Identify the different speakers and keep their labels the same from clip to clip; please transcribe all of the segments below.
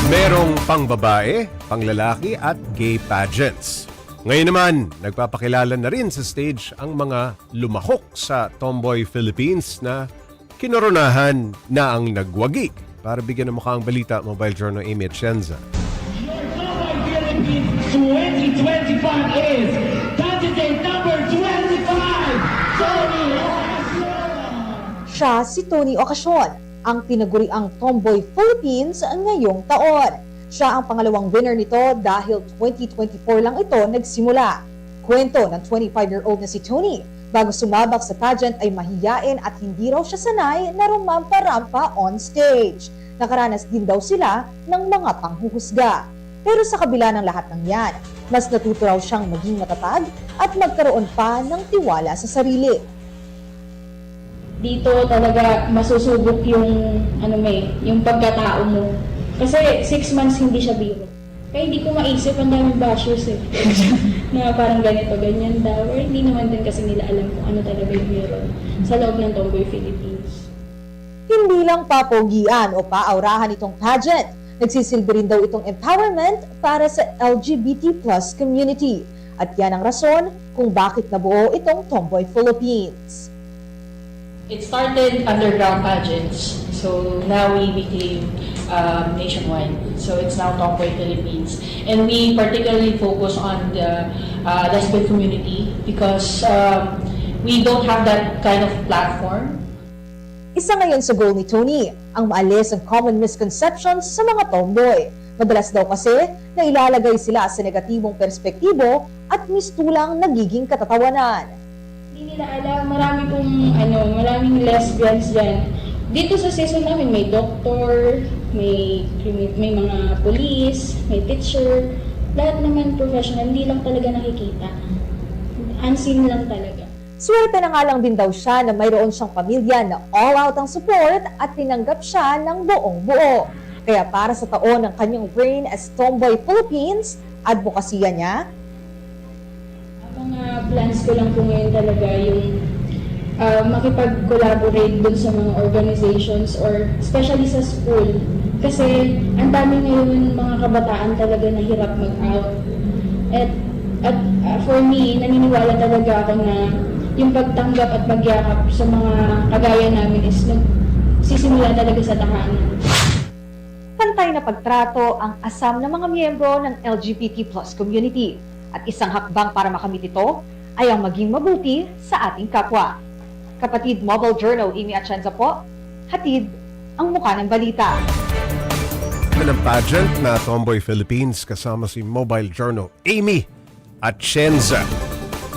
Speaker 1: Merong pangbabae, panglalaki at gay pageants. Ngayon naman, nagpapakilala na rin sa stage ang mga lumahok sa Tomboy Philippines na kinoronahan na ang nagwagi. Para bigyan ng mukha ang balita, Mobile Journal Amy Atienza.
Speaker 2: Your Tomboy Philippines 2025 is candidate number 25, Tony Ocasio.
Speaker 3: Siya si Tony Ocasio, ang tinaguriang Tomboy Philippines ngayong taon. Siya ang pangalawang winner nito dahil 2024 lang ito nagsimula. Kwento ng 25-year-old na si Tony, bago sumabak sa pageant ay mahiyain at hindi raw siya sanay na rumampa-rampa on stage. Nakaranas din daw sila ng mga panghuhusga. Pero sa kabila ng lahat ng yan, mas natuto raw siyang maging matatag at magkaroon pa ng tiwala sa sarili.
Speaker 4: Dito talaga masusubok yung yung pagkatao mo. Kasi 6 months hindi siya biro. Kaya hindi ko maisip, ang daming bashers eh. Na parang ganito, ganyan daw. Or hindi naman din kasi nila alam kung ano talaga yung meron sa loob ng Tomboy Philippines.
Speaker 3: Hindi lang papogian o paaurahan itong pageant. Nagsisilbi rin daw itong empowerment para sa LGBT plus community. At yan ang rason kung bakit nabuo itong Tomboy Philippines.
Speaker 5: It started underground pageants, so now we became nationwide. So it's now Tomboy Philippines, and we particularly focus on the lesbian community because we don't have that kind of platform.
Speaker 3: Isa ngayon sa goal ni Tony, ang maalis ang common misconceptions sa mga tomboy. Madalas daw kasi na ilalagay sila sa negatibong perspektibo at mistulang nagiging katatawanan.
Speaker 4: Hindi nila alam, maraming lesbians dyan. Dito sa season namin may doktor, may mga police, may teacher. Lahat naman professional, hindi lang talaga nakikita. Unseen lang talaga.
Speaker 3: Swerte na nga lang din daw siya na mayroon siyang pamilya na all out ang support at tinanggap siya ng buong buo. Kaya para sa taon ng kanyang reign as Tomboy Philippines, advokasya niya,
Speaker 4: Ang mga plans ko lang po ngayon talaga yung makipag-collaborate dun sa mga organizations or especially sa school. Kasi ang dami ngayon mga kabataan talaga na hirap mag-out. At for me, naniniwala talaga ako na yung pagtanggap at pagyakap sa mga kagaya namin is nagsisimula talaga sa tahanan.
Speaker 3: pantay na pagtrato ang asam ng mga miyembro ng LGBT plus community. At isang hakbang para makamit ito ay ang maging mabuti sa ating kapwa. Kapatid Mobile Journal Amy Atienza po, hatid ang mukha ng balita.
Speaker 1: Ng pageant na Tomboy Philippines kasama si Mobile Journal Amy Atienza.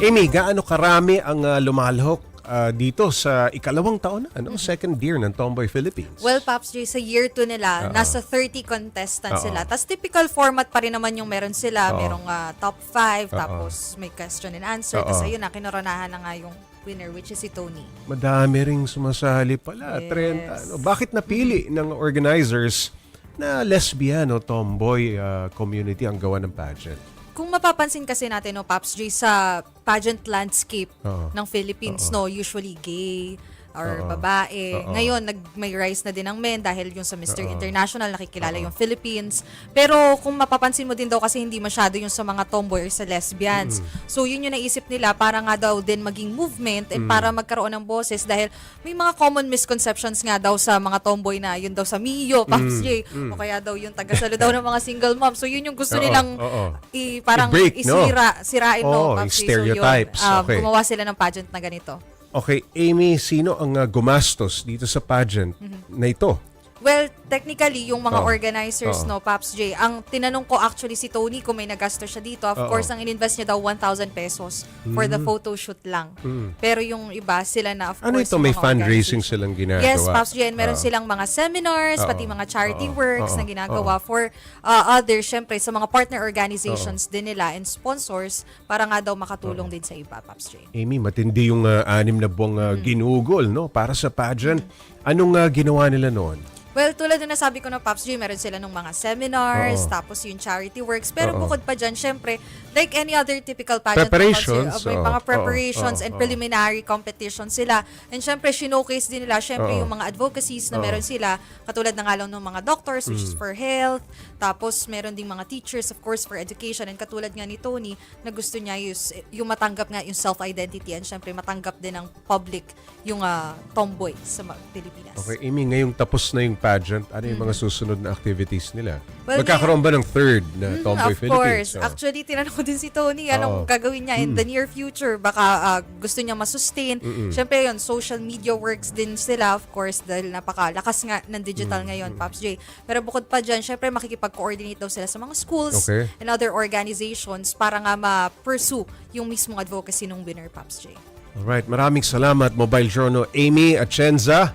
Speaker 1: Amy, gaano karami ang lumalhok dito sa ikalawang taon na, second year ng Tomboy Philippines?
Speaker 6: Well, Paps J, sa year 2 nila, nasa 30 contestants sila. Tapos typical format pa rin naman yung meron sila. Merong top 5, tapos may question and answer. Tapos ayun na, kinoronahan na nga yung winner, which is si Tony.
Speaker 1: Madami ring sumasali pala,
Speaker 6: Yes.
Speaker 1: 30. Bakit napili ng organizers na lesbian o tomboy community ang gawa ng pageant?
Speaker 6: Kung mapapansin kasi natin, no, Paps J, sa pageant landscape ng Philippines, no, usually gay or babae. Ngayon, may rise na din ang men dahil yung sa Mr. International, nakikilala yung Philippines. Pero kung mapapansin mo din daw kasi hindi masyado yung sa mga tomboy or sa lesbians. So, yun yung naisip nila para nga daw din maging movement and para magkaroon ng boses dahil may mga common misconceptions nga daw sa mga tomboy na yun daw sa Mio, Paps J, o kaya daw yung tagasalo daw ng mga single mom. So, yun yung gusto nilang parang
Speaker 1: I-break, no?
Speaker 6: sirain, no, Paps J.
Speaker 1: Stereotypes.
Speaker 6: So, yun,
Speaker 1: Okay.
Speaker 6: gumawa sila ng pageant na ganito.
Speaker 1: Okay, Amy, sino ang gumastos dito sa pageant na ito?
Speaker 6: Well, technically, yung mga organizers, no, Paps J, ang tinanong ko actually si Tony kung may nagasto siya dito. Of course, ang ininvest niya daw 1,000 pesos for the photo shoot lang. Pero yung iba, sila na, of
Speaker 1: Ano
Speaker 6: course,
Speaker 1: ito?
Speaker 6: yung
Speaker 1: May
Speaker 6: mga
Speaker 1: fundraising
Speaker 6: organization.
Speaker 1: silang ginagawa?
Speaker 6: Yes, Paps J, and meron silang mga seminars, pati mga charity works na ginagawa for others, syempre, sa mga partner organizations din nila and sponsors para nga daw makatulong din sa iba, Paps J.
Speaker 1: Amy, matindi yung 6 na buwang ginugol, no, para sa pageant. Anong ginawa nila noon?
Speaker 6: Well, tulad na nasabi ko na Pops J, meron sila ng mga seminars,
Speaker 1: Oo.
Speaker 6: tapos yung charity works. Pero
Speaker 1: Oo.
Speaker 6: bukod pa dyan, syempre, like any other typical pageant,
Speaker 1: Preparations,
Speaker 6: may
Speaker 1: oo.
Speaker 6: mga preparations
Speaker 1: Oo.
Speaker 6: and
Speaker 1: Oo.
Speaker 6: preliminary competitions sila. And syempre, showcase din nila, syempre,
Speaker 1: Oo.
Speaker 6: yung mga advocacies na
Speaker 1: Oo.
Speaker 6: meron sila, katulad na nga lang ng mga doctors, which is for health, tapos meron ding mga teachers, of course, for education. And katulad nga ni Tony, na gusto niya yung matanggap nga yung self-identity and syempre, matanggap din ng public yung tomboy sa Pilipinas.
Speaker 1: Okay, Amy, ngayong tapos na yung pageant, ano yung mga susunod na activities nila?
Speaker 6: Well,
Speaker 1: Magkakaroon ba ng third na Tomboy
Speaker 6: of
Speaker 1: Philippines?
Speaker 6: course. Actually, tinanong ko din si Tony, anong
Speaker 1: Oo.
Speaker 6: gagawin niya in the near future? Baka gusto niya masustain. Siyempre yun, social media works din sila, of course, dahil napakalakas nga ng digital ngayon, Pops J. Pero bukod pa dyan, siyempre makikipag-coordinate daw sila sa mga schools
Speaker 1: Okay.
Speaker 6: and other organizations para nga ma-pursue yung mismong advocacy ng winner, Pops J.
Speaker 1: Alright, maraming salamat, Mobile Journal Amy Atienza.